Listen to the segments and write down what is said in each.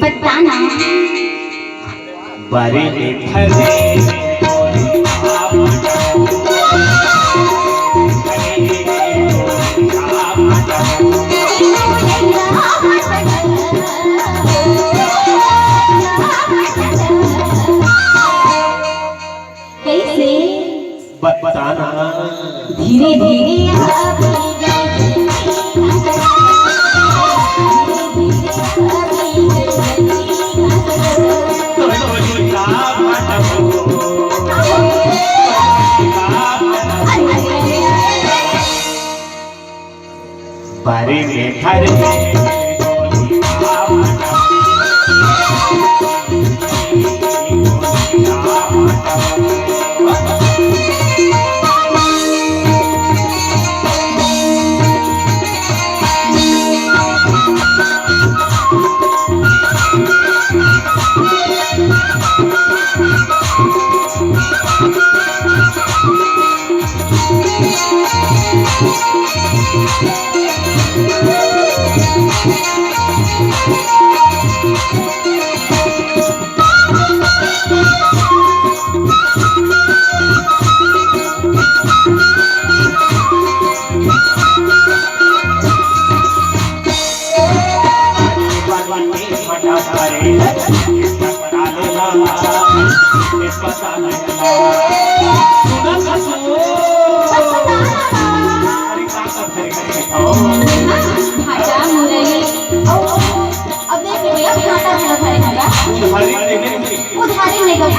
बताना बारी में फरे कैसे बताना धीरे धीरे बारी में फरे उधारी नहीं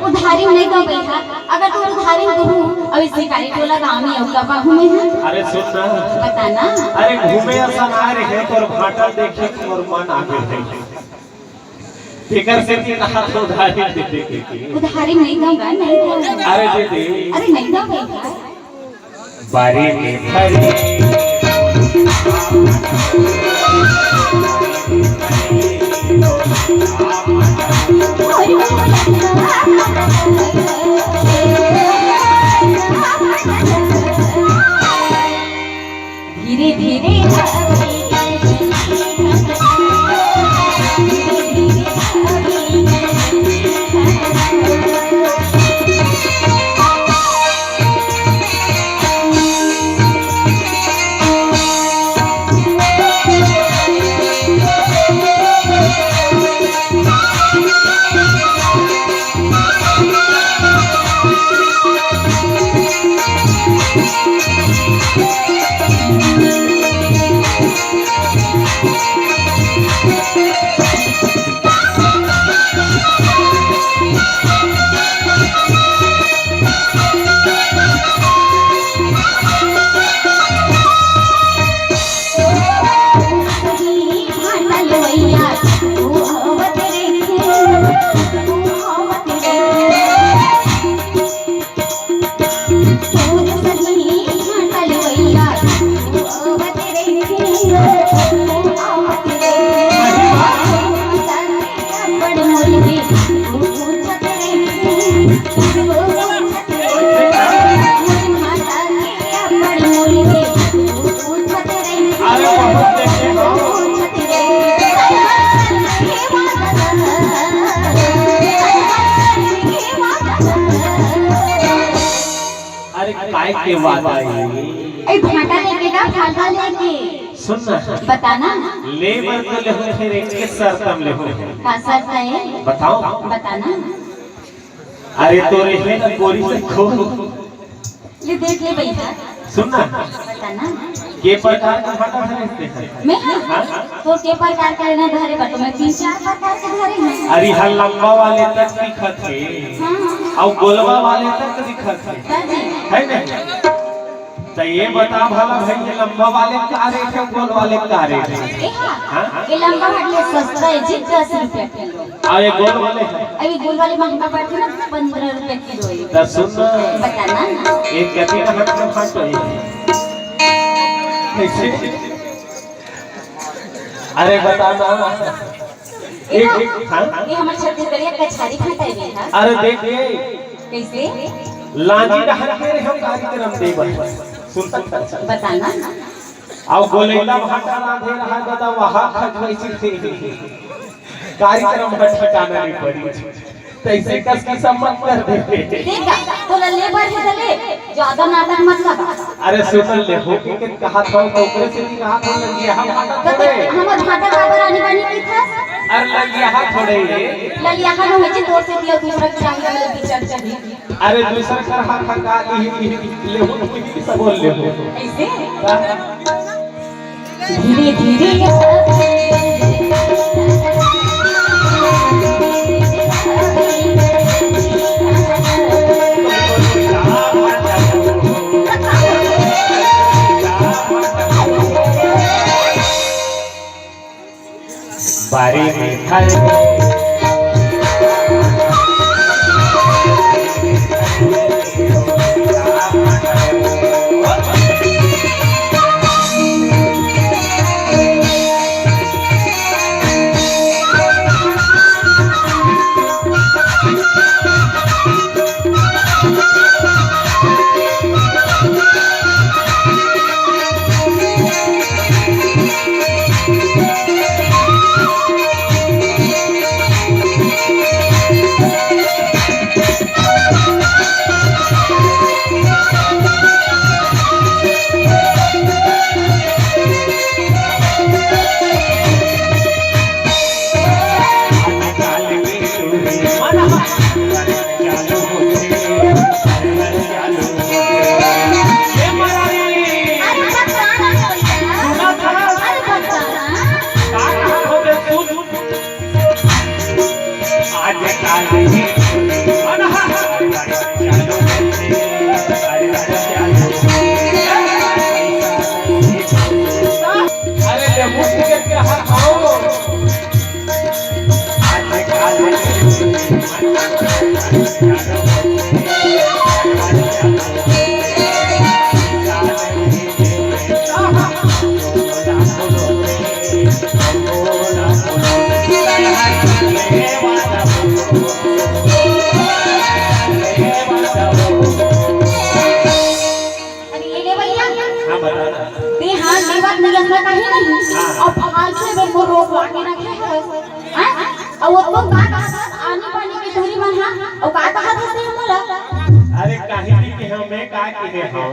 उधारी नहीं दो बेटा। अगर तू उधारी दूँ अब इस शिकारी टोला गाँव में औका बाहू में है। अरे सुन ना बताना। अरे घूमे ऐसा ना रहे पर फाटल देखे और मन आगे देखे फिकर से कि कहा तो उधारी दे दे उधारी नहीं दूंगा नहीं दूंगा। अरे दे दे अरे नहीं दो बेटा। बारी में फरे धीरे धीरे अरे काय के बात आई ए भाटा लेके ना भाटा लेके सुन ना बताना लेबर को ले हो फिर एक शर्त हम ले हो का शर्त है बताओ बताना अरे तोरे है ना गोरी से खो ले देख ले भैया सुन ना बताना के प्रकार का भाटा है मैं हां तो के प्रकार का ना धरे बट मैं 3-4 प्रकार के धरे हैं अरे हर लंबा वाले तक दिखत है हां और गोलवा वाले तक दिखत है ना तो ये बता भला भाई ये लंबा वाले का रेट है गोल वाले का रेट है हां ये लंबा वाले सस्ता है जी 10 रुपए किलो और ये गोल वाले है अभी गोल वाले महंगा पड़ते ना 15 रुपए किलो है तो सुन बताना एक गति का हाथ में फाट है कैसे अरे बताना एक हां ये हमारे छत्तीसगढ़िया कछारी खाता है अरे देखिए कैसे लांजी डहर के हम कार्यक्रम देबे सुन बताना अब गोलेला भाटा राधे रहा दादा वहां खजवैसी थे कार्यक्रम में ठिकाना नहीं पड़ी तैसे कस की सम्मत कर दे देखा तो ले बार ही ले ज्यादा नाटक मत कर अरे सुन ले हो के कहा था ओकरे से कहा था लगिया हम भाटा थोड़े हमर भाटा बाबर आनी बानी की था अरे लगिया थोड़े ललिया का हो जे तोर से दियो दूसरा चाहिए वाले विचार चली अरे दूसरा कर हाथ का ले हो की सब बोल ले हो ऐसे धीरे धीरे बारी में खड़े अरे काहे की हमें का के हो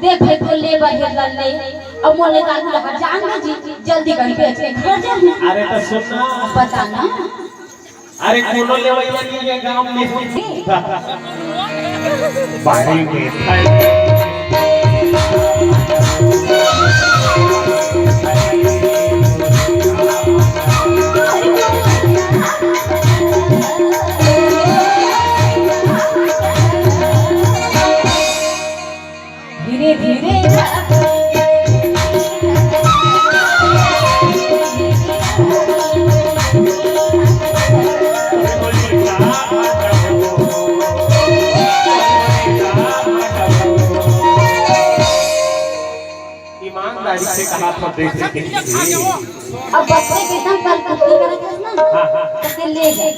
देख भाई तो ले बढ़े ले अब मोले का लगा जान दे जी जल्दी कहीं बेच के घर जा अरे तो सुनना बताना अरे कोनो लेवैया के गांव में बाड़ी में धीरे धीरे ईमानदारी से कहा था दे के अब बच्चे कितना कल कुत्ती करत है ना तो ले जाए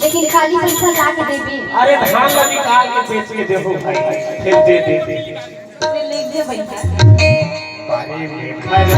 लेकिन खाली पैसा ला के देबे अरे धान ला निकाल के बेच के देबो भाई फिर दे ले जे भैया बारे में खड़े